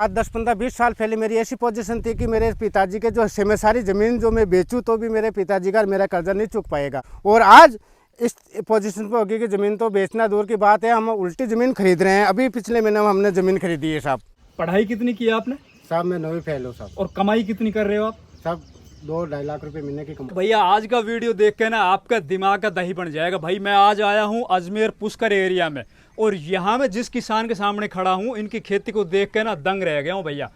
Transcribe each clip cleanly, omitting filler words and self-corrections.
आज 10-15-20 साल पहले मेरी ऐसी पोजीशन थी कि मेरे पिताजी के जो हिस्से में सारी ज़मीन जो मैं बेचूं तो भी मेरे पिताजी का मेरा कर्जा नहीं चुक पाएगा। और आज इस पोजीशन पर होगी कि ज़मीन तो बेचना दूर की बात है, हम उल्टी ज़मीन खरीद रहे हैं। अभी पिछले महीने में हमने ज़मीन खरीदी है साहब। पढ़ाई कितनी की है आपने? साहब मैं 9वीं फेल हूँ साहब। और कमाई कितनी कर रहे हो आप? साहब 2-2.5 लाख रुपए महीने की कमाई। भैया आज का वीडियो देख के ना आपका दिमाग का दही बन जाएगा। भाई मैं आज आया हूँ अजमेर पुष्कर एरिया में, और यहाँ मैं जिस किसान के सामने खड़ा हूँ इनकी खेती को देख के ना दंग रह गया हूँ। भैया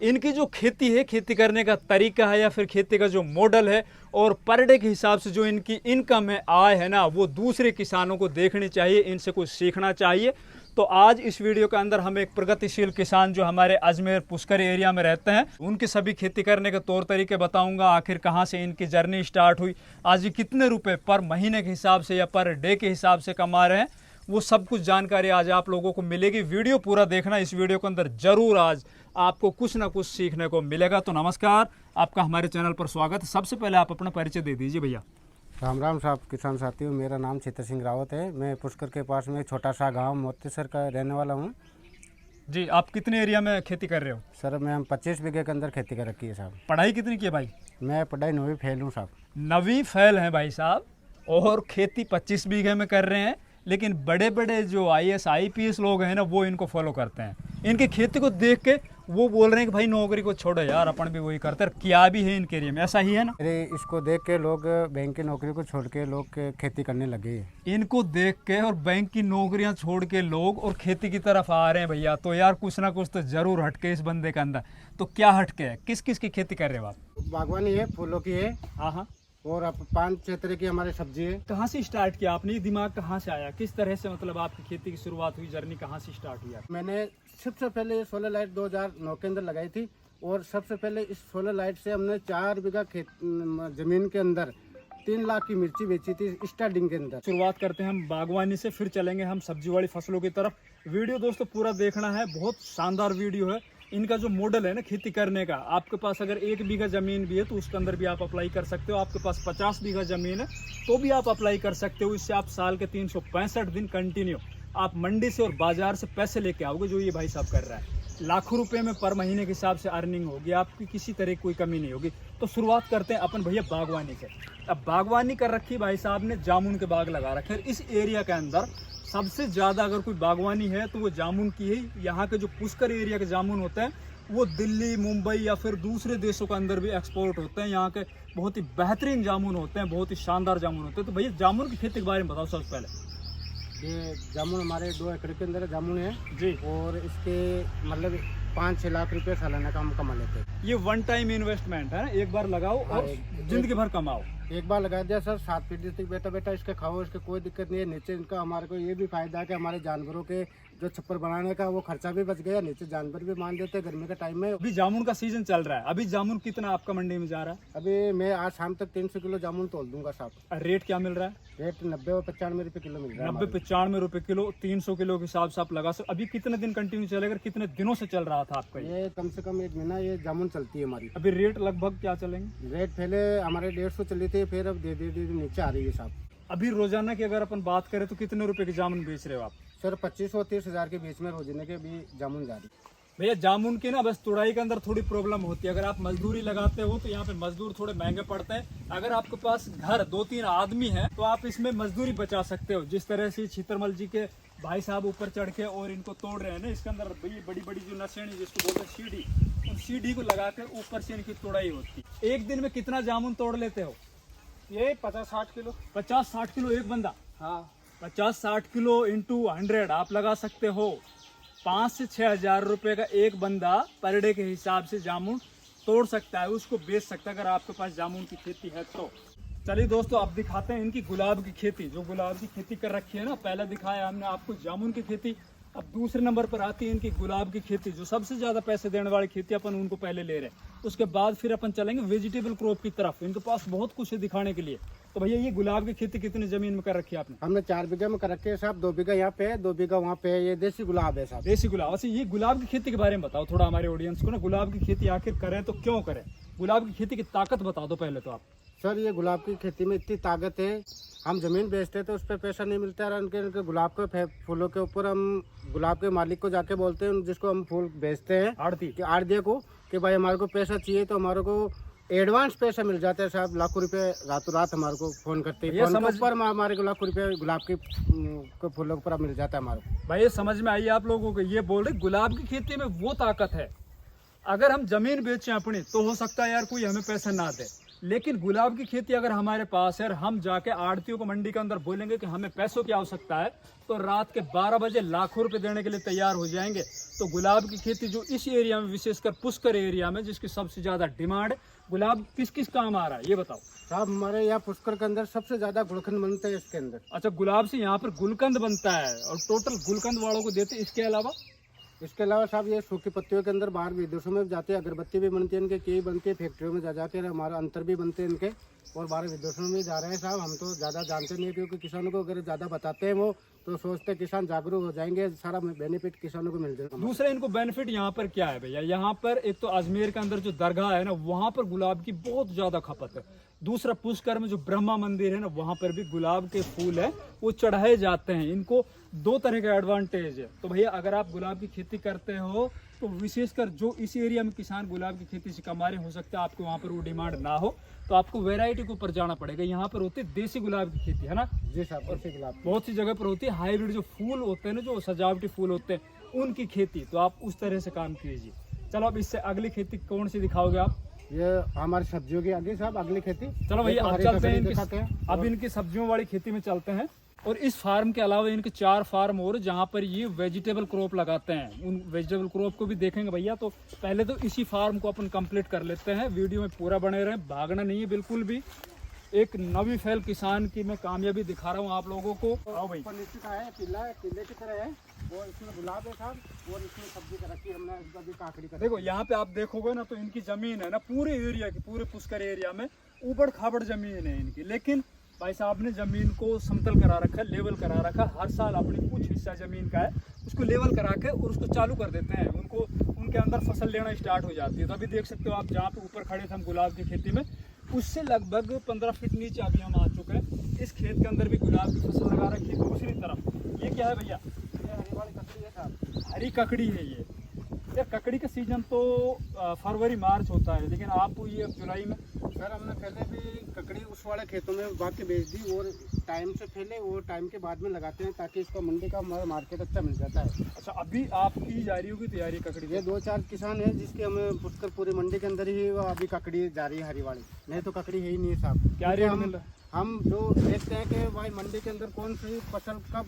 इनकी जो खेती है, खेती करने का तरीका है या फिर खेती का जो मॉडल है और पर डे के हिसाब से जो इनकी इनकम है, आय है ना, वो दूसरे किसानों को देखनी चाहिए, इनसे कुछ सीखना चाहिए। तो आज इस वीडियो के अंदर हम एक प्रगतिशील किसान जो हमारे अजमेर पुष्कर एरिया में रहते हैं उनकी सभी खेती करने के तौर तरीके बताऊंगा। आखिर कहाँ से इनकी जर्नी स्टार्ट हुई, आज ये कितने रुपए पर महीने के हिसाब से या पर डे के हिसाब से कमा रहे हैं, वो सब कुछ जानकारी आज आप लोगों को मिलेगी। वीडियो पूरा देखना, इस वीडियो के अंदर जरूर आज आपको कुछ ना कुछ सीखने को मिलेगा। तो नमस्कार, आपका हमारे चैनल पर स्वागत है। सबसे पहले आप अपना परिचय दे दीजिए भैया। राम राम साहब किसान साथियों, मेरा नाम चित्तर सिंह रावत है। मैं पुष्कर के पास में एक छोटा सा गांव मोतीसर का रहने वाला हूं। जी, आप कितने एरिया में खेती कर रहे हो? सर मैं हम 25 बीघे के अंदर खेती कर रखी है साहब। पढ़ाई कितनी की है भाई? मैं पढ़ाई 9वीं फेल हूँ साहब। 9वीं फेल है भाई साहब, और खेती 25 बीघे में कर रहे हैं। लेकिन बड़े बड़े जो IAS IPS लोग हैं ना, वो इनको फॉलो करते हैं। इनकी खेती को देख के वो बोल रहे हैं कि भाई नौकरी को छोड़ो यार, अपन भी वही करते हैं। क्या भी है इनके एरिया में, ऐसा ही है ना? अरे इसको देख के लोग बैंक की नौकरी को छोड़ के लोग खेती करने लगे हैं। इनको देख के और बैंक की नौकरियां छोड़ के लोग और खेती की तरफ आ रहे हैं भैया। तो यार कुछ ना कुछ तो जरूर हटके इस बंदे के अंदर। तो क्या हटके है, किस किस की खेती कर रहे हो आप? बागवानी है, फूलों की है, हाँ, और अब 5-6 तरह की हमारी सब्जी है। कहाँ से स्टार्ट किया आपने? ये दिमाग कहाँ से आया, किस तरह से मतलब आपकी खेती की शुरुआत हुई, जर्नी कहाँ से स्टार्ट हुई? मैंने सबसे पहले सोलर लाइट 2009 के अंदर लगाई थी, और सबसे पहले इस सोलर लाइट से हमने 4 बीघा जमीन के अंदर 3 लाख की मिर्ची बेची थी स्टार्टिंग के अंदर। शुरुआत करते हैं हम बागवानी से, फिर चलेंगे हम सब्जी वाली फसलों की तरफ। वीडियो दोस्तों पूरा देखना है, बहुत शानदार वीडियो है। इनका जो मॉडल है ना खेती करने का, आपके पास अगर 1 बीघा जमीन भी है तो उसके अंदर भी आप अप्लाई कर सकते हो। आपके पास 50 बीघा जमीन है तो भी आप अप्लाई कर सकते हो। इससे आप साल के 365 दिन कंटिन्यू आप मंडी से और बाजार से पैसे लेके आओगे, जो ये भाई साहब कर रहा है। लाखों रुपए में पर महीने के हिसाब से अर्निंग होगी, आपकी किसी तरह की कोई कमी नहीं होगी। तो शुरुआत करते हैं अपन भैया बागवानी से। अब बागवानी कर रखी भाई साहब ने, जामुन के बाग लगा रखे। इस एरिया के अंदर सबसे ज़्यादा अगर कोई बागवानी है तो वो जामुन की है। यहाँ के जो पुष्कर एरिया के जामुन होते हैं वो दिल्ली, मुंबई या फिर दूसरे देशों के अंदर भी एक्सपोर्ट होते हैं। यहाँ के बहुत ही बेहतरीन जामुन होते हैं, बहुत ही शानदार जामुन होते हैं। तो भैया जामुन की खेती के बारे में बताओ सबसे पहले। ये जामुन हमारे 2 एकड़ के अंदर जामुन है जी, और इसके मतलब 5-6 लाख रुपए सालाना का हम कमा लेते हैं। ये वन टाइम इन्वेस्टमेंट है ना, एक बार लगाओ और जिंदगी भर कमाओ। एक बार लगा दिया सर, 7 पीढ़ी तक बेटा बेटा इसके खाओ, इसके कोई दिक्कत नहीं है। नीचे इनका हमारे को ये भी फायदा है कि हमारे जानवरों के जो छप्पर बनाने का वो खर्चा भी बच गया, नीचे जानवर भी मान देते हैं गर्मी के टाइम में। अभी जामुन का सीजन चल रहा है, अभी जामुन कितना आपका मंडी में जा रहा है? अभी मैं आज शाम तक 300 किलो जामुन तोल दूंगा साहब। रेट क्या मिल रहा है? रेट 90 और 95 रुपये किलो मिल रहा है। 90-95 रुपए किलो, 300 किलो के हिसाब से आप लगा सकते। अभी कितने दिन कंटिन्यू चलेगा, कितने दिनों से चल रहा था आपका ये? कम से कम 1 महीना ये जामुन चलती है हमारी। अभी रेट लगभग क्या चलेंगे? रेट पहले हमारे 150 चली थी, फिर अब धीरे धीरे नीचे आ रही है साहब। अभी रोजाना की अगर अपन बात करें तो कितने रुपए के जामुन बेच रहे हो आप? सर 25 और 30 हज़ार के बीच में रोजाना के भी जामुन जा रही। भैया जामुन की ना बस तुड़ाई के अंदर थोड़ी प्रॉब्लम होती है। अगर आप मजदूरी लगाते हो तो यहाँ पे मजदूर थोड़े महंगे पड़ते हैं। अगर आपके पास घर 2-3 आदमी हैं तो आप इसमें मजदूरी बचा सकते हो। जिस तरह से छितरमल जी के भाई साहब ऊपर चढ़ के और इनको तोड़ रहे हैं ना, इसके अंदर बड़ी बड़ी जो नसेनी जिसको बोलते हैं सीढ़ी, उन सीढ़ी को लगाकर ऊपर से इनकी तुड़ाई होती है। एक दिन में कितना जामुन तोड़ लेते हो? ये 50-60 किलो। 50-60 किलो एक बंदा? हाँ, 50-60 किलो इंटू 100 आप लगा सकते हो। 5 से 6 हज़ार रुपए का एक बंदा पर डे के हिसाब से जामुन तोड़ सकता है, उसको बेच सकता है अगर आपके पास जामुन की खेती है तो। चलिए दोस्तों अब दिखाते हैं इनकी गुलाब की खेती। जो गुलाब की खेती कर रखी है ना, पहले दिखाया हमने आपको जामुन की खेती, अब दूसरे नंबर पर आती है इनकी गुलाब की खेती। जो सबसे ज्यादा पैसे देने वाली खेती अपन उनको पहले ले रहे हैं। उसके बाद फिर अपन चलेंगे वेजिटेबल क्रॉप की तरफ। इनके पास बहुत कुछ है दिखाने के लिए। तो भैया ये गुलाब की खेती कितनी जमीन में कर रखी है आपने? हमने 4 बीघे में कर रखे है साहब। 2 बीघा यहाँ पे है, 2 बीघा वहाँ पे है। ये देसी गुलाब है साहब। देसी गुलाब। अच्छा ये गुलाब की खेती के बारे में बताओ थोड़ा हमारे ऑडियंस को ना। गुलाब की खेती आखिर करें तो क्यों करें? गुलाब की खेती की ताकत बता दो पहले तो आप। सर ये गुलाब की खेती में इतनी ताकत है हम ज़मीन बेचते तो उस पर पैसा नहीं मिलता है। उनके गुलाब के फूलों के ऊपर हम गुलाब के मालिक को जाके बोलते हैं, जिसको हम फूल बेचते हैं आड़ती कि आड़तिया को, कि भाई हमारे को पैसा चाहिए, तो हमारे को एडवांस पैसा मिल जाता है साहब। लाखों रुपए रातों रात हमारे को फ़ोन करते हैं, फ़ोन के ऊपर हमारे को लाखों रुपए गुलाब के फूलों के ऊपर मिल जाता है हमारे को। भाई ये समझ में आई आप लोगों को, ये बोल रहे गुलाब की खेती में वो ताकत है। अगर हम जमीन बेचें अपनी तो हो सकता है यार कोई हमें पैसा ना दे, लेकिन गुलाब की खेती अगर हमारे पास है और हम जाके आड़तियों को मंडी के अंदर बोलेंगे कि हमें पैसों की आवश्यकता है, तो रात के 12 बजे लाखों रुपए देने के लिए तैयार हो जाएंगे। तो गुलाब की खेती जो इस एरिया में, विशेषकर पुष्कर एरिया में जिसकी सबसे ज्यादा डिमांड, गुलाब किस किस काम आ रहा है ये बताओ साहब। हमारे यहाँ पुष्कर के अंदर सबसे ज्यादा गुलकंद बनता है इसके अंदर। अच्छा, गुलाब से यहाँ पर गुलकंद बनता है और टोटल गुलकंद वालों को देते हैं। इसके अलावा साहब ये सूखी पत्तियों के अंदर बाहर विदेशों में जाते हैं, अगरबत्ती भी बनती है इनके, कई बनती है, फैक्ट्रियों में जाते हैं, हमारा अंतर भी बनते हैं इनके, और बाहर विदेशों में जा रहे हैं साहब। हम तो ज़्यादा जानते नहीं, क्योंकि किसानों को अगर ज़्यादा बताते हैं वो तो सोचते हैं किसान जागरूक हो जाएंगे, सारा बेनिफिट किसानों को मिल जाएगा। दूसरा इनको बेनिफिट यहाँ पर क्या है भैया, यहाँ पर एक तो अजमेर के अंदर जो दरगाह है ना, वहाँ पर गुलाब की बहुत ज्यादा खपत है। दूसरा पुष्कर में जो ब्रह्मा मंदिर है ना, वहाँ पर भी गुलाब के फूल है वो चढ़ाए जाते हैं। इनको दो तरह का एडवांटेज है। तो भैया अगर आप गुलाब की खेती करते हो तो विशेषकर जो इस एरिया में किसान गुलाब की खेती से कमा रहे, हो सकता है आपको वहाँ पर वो डिमांड ना हो, तो आपको वैरायटी के ऊपर जाना पड़ेगा। यहाँ पर होती है देसी गुलाब की खेती, है ना जी साहब। देसी गुलाब बहुत सी जगह पर होती है हाइब्रिड जो फूल होते हैं ना, जो सजावटी फूल होते हैं, उनकी खेती। तो आप उस तरह से काम कीजिए। चलो अब इससे अगली खेती कौन सी दिखाओगे आप? ये हमारी सब्जियों की आगे साहब अगली खेती। चलो भैया अब चलते हैं अब इनकी सब्जियों वाली खेती में चलते हैं। और इस फार्म के अलावा इनके 4 फार्म और जहाँ पर ये वेजिटेबल क्रॉप लगाते हैं, उन वेजिटेबल क्रॉप को भी देखेंगे भैया। तो पहले तो इसी फार्म को अपन कंप्लीट कर लेते हैं। वीडियो में पूरा बने रहें, भागना नहीं है बिल्कुल भी। एक नवी फैल किसान की मैं कामयाबी दिखा रहा हूँ आप लोगों को। आओ भाई, किले की तरह है, और इसमें गुलाब है साहब, और इसमें सब्जी कर रखी है हमने, इसका भी काकड़ी कर। देखो यहाँ पे आप देखोगे ना, तो इनकी जमीन है ना, पूरे एरिया की, पूरे पुष्कर एरिया में ऊबड़ खाबड़ जमीन है इनकी, लेकिन भाई साहब ने जमीन को समतल करा रखा है, लेवल करा रखा है। हर साल अपनी कुछ हिस्सा जमीन का है उसको लेवल करा के और उसको चालू कर देते हैं, उनको उनके अंदर फसल लेना स्टार्ट हो जाती है। तो अभी देख सकते हो आप, जहाँ पे ऊपर खड़े थे हम गुलाब की खेती में, उससे लगभग 15 फीट नीचे अभी हम आ चुके हैं। इस खेत के अंदर भी गुलाब की फसल लगा रखी है। दूसरी तरफ ये क्या है भैया? हरी वाली ककड़ी है साहब। हरी ककड़ी है ये। यार ककड़ी का सीजन तो फरवरी मार्च होता है, लेकिन आप ये जुलाई में। सर हमने पहले भी ककड़ी उस वाले खेतों में बाग के बेच दी, और टाइम से पहले और टाइम के बाद में लगाते हैं, ताकि इसका मंडी का हमारा मार्केट अच्छा मिल जाता है। अच्छा, अभी आपकी जा रही होगी तैयारी ककड़ी? ये 2-4 किसान है जिसकी हमें पुष्कर पूरी मंडी के अंदर ही वो अभी ककड़ी जा रही है हरी वाली, नहीं तो ककड़ी है ही नहीं साहब। क्या रेट मिल रहा है? हम जो देखते हैं कि भाई मंडी के अंदर कौन सी फसल कब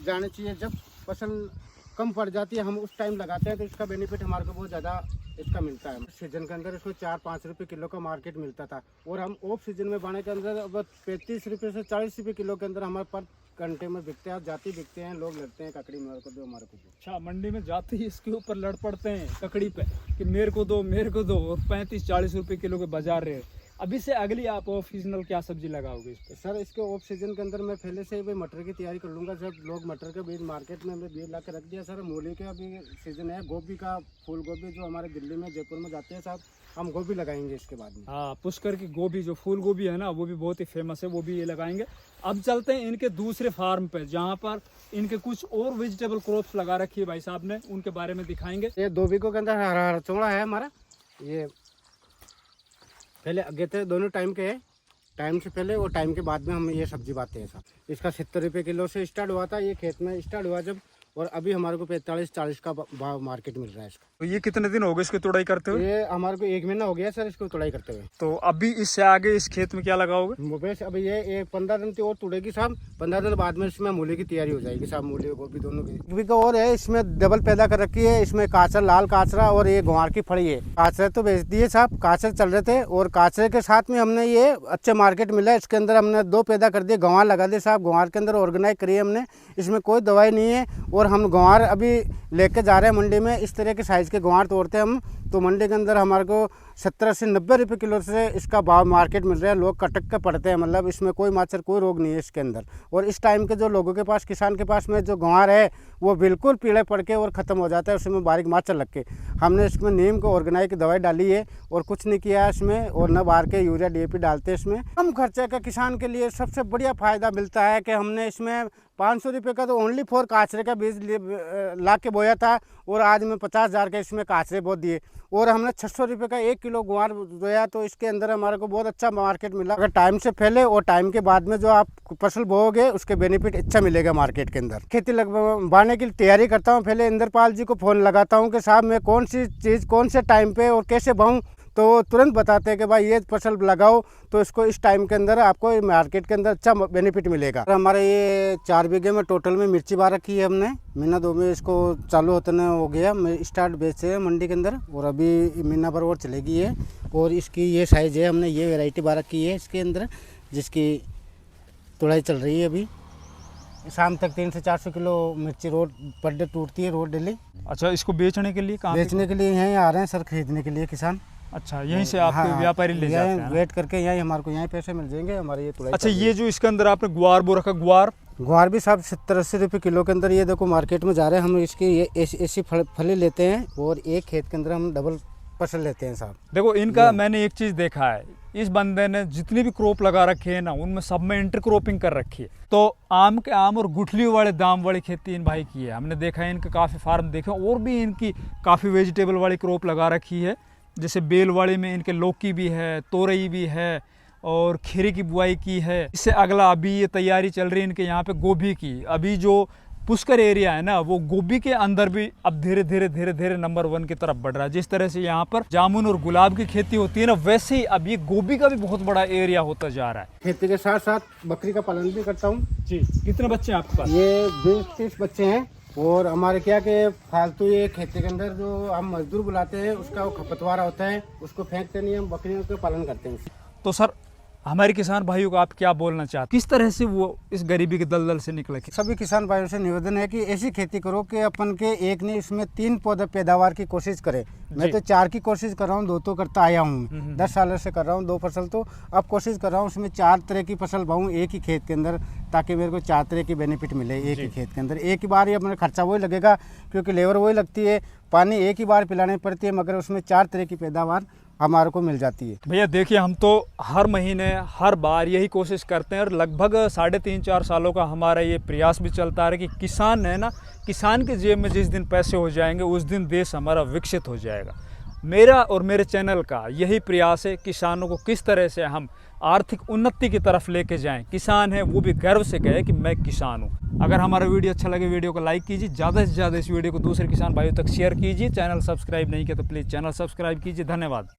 जानी चाहिए, जब फसल कम पड़ जाती है हम उस टाइम लगाते हैं, तो इसका बेनिफिट हमारे को बहुत ज़्यादा इसका मिलता है। सीजन के अंदर इसको 4-5 रुपये किलो का मार्केट मिलता था, और हम ऑफ सीजन में बाने के अंदर अब 35 रुपये से 40 रुपये किलो के अंदर हमारे पर घंटे में बिकते हैं। जाती बिकते हैं, लोग लड़ते हैं ककड़ी मेरे को दो, हमारे को दो। अच्छा, मंडी में जाते ही इसके ऊपर लड़ पड़ते हैं ककड़ी पे कि मेरे को दो मेरे को दो, और 35-40 रुपये किलो के बाजार रहे। अभी से अगली आप ऑफ सीजनल क्या सब्जी लगाओगे इस पे? सर इसके ऑफ सीजन के अंदर मैं पहले से ही मटर की तैयारी कर लूँगा। जब लोग मटर के बीज मार्केट में हमने बीज ला के रख दिया सर। मूली का अभी सीजन है, गोभी का, फूल गोभी जो हमारे दिल्ली में जयपुर में जाते हैं साहब, हम गोभी लगाएंगे इसके बाद में। हाँ, पुष्कर की गोभी जो फूल गोभी है ना, वो भी बहुत ही फेमस है, वो भी ये लगाएंगे। अब चलते हैं इनके दूसरे फार्म पे, जहाँ पर इनके कुछ और वेजिटेबल क्रॉप्स लगा रखी है भाई साहब ने, उनके बारे में दिखाएंगे। ये 2 बीघों के अंदर हरा चौड़ा है हमारा। ये पहले आगे थे, दोनों टाइम के है, टाइम से पहले और टाइम के बाद में हम ये सब्जी बाते हैं साहब। इसका 70 रुपये किलो से स्टार्ट हुआ था, ये खेत में स्टार्ट हुआ जब, और अभी हमारे को 45-40 का भाव मार्केट मिल रहा है इसका। तो ये कितने दिन हो गए इसकी तुड़ाई करते हुए? ये हमारे को 1 महीना हो गया सर इसको तुड़ाई करते हुए। तो अभी इससे आगे इस खेत में क्या लगाओगे? मुबेश अभी ये 15 दिन की और तुड़ेगी साहब। 15 दिन बाद में इसमें मूली की तैयारी हो जाएगी साहब। मूली गोभी दोनों की और है, इसमें डबल पैदा कर रखी है। इसमें काचर, लाल काचरा और ये गुआर की फड़ी है। काचरे तो बेच दिए साहब, काचर चल रहे थे, और काचरे के साथ में हमने ये अच्छे मार्केट मिला। इसके अंदर हमने 2 पैदा कर दिए, गंवार लगा दिए साहब। गंवार के अंदर ऑर्गेनाइज करी है हमने, इसमें कोई दवाई नहीं है, और हम ग्वार अभी लेके जा रहे हैं मंडी में। इस तरह के साइज़ के ग्वार तोड़ते हैं हम, तो मंडी के अंदर हमारे को 70 से 90 रुपये किलो से इसका भाव मार्केट मिल रहा है। लोग कटक के पड़ते हैं, मतलब इसमें कोई माचर कोई रोग नहीं है इसके अंदर। और इस टाइम के जो लोगों के पास, किसान के पास में जो ग्वार है वो बिल्कुल पीले पड़ के और ख़त्म हो जाता है, उसमें बारीक माचर लग के। हमने इसमें नीम को ऑर्गेनाइज की दवाई डाली है और कुछ नहीं किया है इसमें, और न बाहर के यूरिया DAP डालते हैं इसमें। कम खर्चे का किसान के लिए सबसे बढ़िया फ़ायदा मिलता है कि हमने इसमें 500 रुपये का तो ओनली फॉर काचरे का बीज ला के बोया था, और आज मैं 50,000 का इसमें काचरे बो दिए। और हमने 600 रुपये का 1 किलो गुआर बोया, तो इसके अंदर हमारे को बहुत अच्छा मार्केट मिला। अगर टाइम से पहले और टाइम के बाद में जो आप फसल बोओगे उसके बेनिफिट अच्छा मिलेगा मार्केट के अंदर। खेती लगवाने की तैयारी करता हूँ, पहले इंद्रपाल जी को फ़ोन लगाता हूँ कि साहब मैं कौन सी चीज़ कौन से टाइम पे और कैसे बोऊँ, तो तुरंत बताते हैं कि भाई ये फसल लगाओ तो इसको इस टाइम के अंदर आपको मार्केट के अंदर अच्छा बेनिफिट मिलेगा। हमारे ये 4 बीघे में टोटल में मिर्ची बा रखी है हमने। महीना 2 में इसको चालू होते हो गया, मैं स्टार्ट बेचे हैं मंडी के अंदर, और अभी महीना भर और चलेगी है। और इसकी ये साइज़ है, हमने ये वैरायटी बा रखी है इसके अंदर, जिसकी तुड़ाई चल रही है अभी। शाम तक 300 से 400 किलो मिर्ची रोड पर डे टूटती है, रोड डेली। अच्छा, इसको बेचने के लिए कहाँ बेचने के लिए यहीं आ रहे हैं सर, खरीदने के लिए किसान। अच्छा, यहीं से आप व्यापारी ले जाते हैं? वेट करके यहीं हमारे को यहीं पैसे मिल जाएंगे हमारे ये तुड़ाई। अच्छा, ये जो इसके अंदर आपने गुआर बो रखा, गुआर भी साहब 70-80 रुपये किलो के अंदर ये देखो मार्केट में जा रहे हैं। हम इसकी ये ऐसी फली लेते हैं, और एक खेत के अंदर हम डबल फसल लेते हैं साहब। देखो इनका मैंने एक चीज़ देखा है, इस बंदे ने जितनी भी क्रॉप लगा रखी है ना, उनमें सब में इंटरक्रॉपिंग कर रखी है। तो आम के आम और गुठली वाले दाम वाली खेती इन भाई की है। हमने देखा है इनके काफ़ी फार्म देखे, और भी इनकी काफ़ी वेजिटेबल वाली क्रॉप लगा रखी है। जैसे बेलवाड़ी में इनके लौकी भी है, तोरई भी है, और खीरे की बुआई की है। इससे अगला अभी ये तैयारी चल रही है इनके यहाँ पे गोभी की। अभी जो पुष्कर एरिया है ना, वो गोभी के अंदर भी अब धीरे धीरे नंबर 1 की तरफ बढ़ रहा है। जिस तरह से यहाँ पर जामुन और गुलाब की खेती होती है ना, वैसे ही अब ये गोभी का भी बहुत बड़ा एरिया होता जा रहा है। खेती के साथ साथ बकरी का पालन भी करता हूँ जी। कितने बच्चे हैं आपके पास? ये 20-30 बच्चे हैं। और हमारे क्या के फालतू ये खेती के अंदर जो हम मजदूर बुलाते हैं, उसका वो खपतवारा होता है, उसको फेंकते नहीं, हम बकरियों का पालन करते हैं। तो सर, हमारे किसान भाइयों को आप क्या बोलना चाहते हैं? किस तरह से वो इस गरीबी के दलदल से निकले? सभी किसान भाइयों से निवेदन है कि ऐसी खेती करो कि अपन के एक नहीं, इसमें 3 पौधे पैदावार की कोशिश करें। मैं तो 4 की कोशिश कर रहा हूँ, 2 तो करता आया हूँ। 10 सालों से कर रहा हूँ 2 फसल, तो अब कोशिश कर रहा हूँ उसमें 4 तरह की फसल बाऊँ एक ही खेत के अंदर, ताकि मेरे को 4 तरह की बेनिफिट मिले एक ही खेत के अंदर। एक ही बार ही अपना खर्चा वही लगेगा, क्योंकि लेबर वही लगती है, पानी एक ही बार पिलानी पड़ती है, मगर उसमें 4 तरह की पैदावार हमारे को मिल जाती है। भैया देखिए, हम तो हर महीने हर बार यही कोशिश करते हैं, और लगभग 3.5-4 सालों का हमारा ये प्रयास भी चलता है कि किसान है ना, किसान के जेब में जिस दिन पैसे हो जाएंगे उस दिन देश हमारा विकसित हो जाएगा। मेरा और मेरे चैनल का यही प्रयास है, किसानों को किस तरह से हम आर्थिक उन्नति की तरफ लेके जाएं। किसान है वो भी गर्व से कहे कि मैं किसान हूँ। अगर हमारा वीडियो अच्छा लगे, वीडियो को लाइक कीजिए, ज़्यादा से ज़्यादा इस वीडियो को दूसरे किसान भाइयों तक शेयर कीजिए। चैनल सब्सक्राइब नहीं किया तो प्लीज़ चैनल सब्सक्राइब कीजिए। धन्यवाद।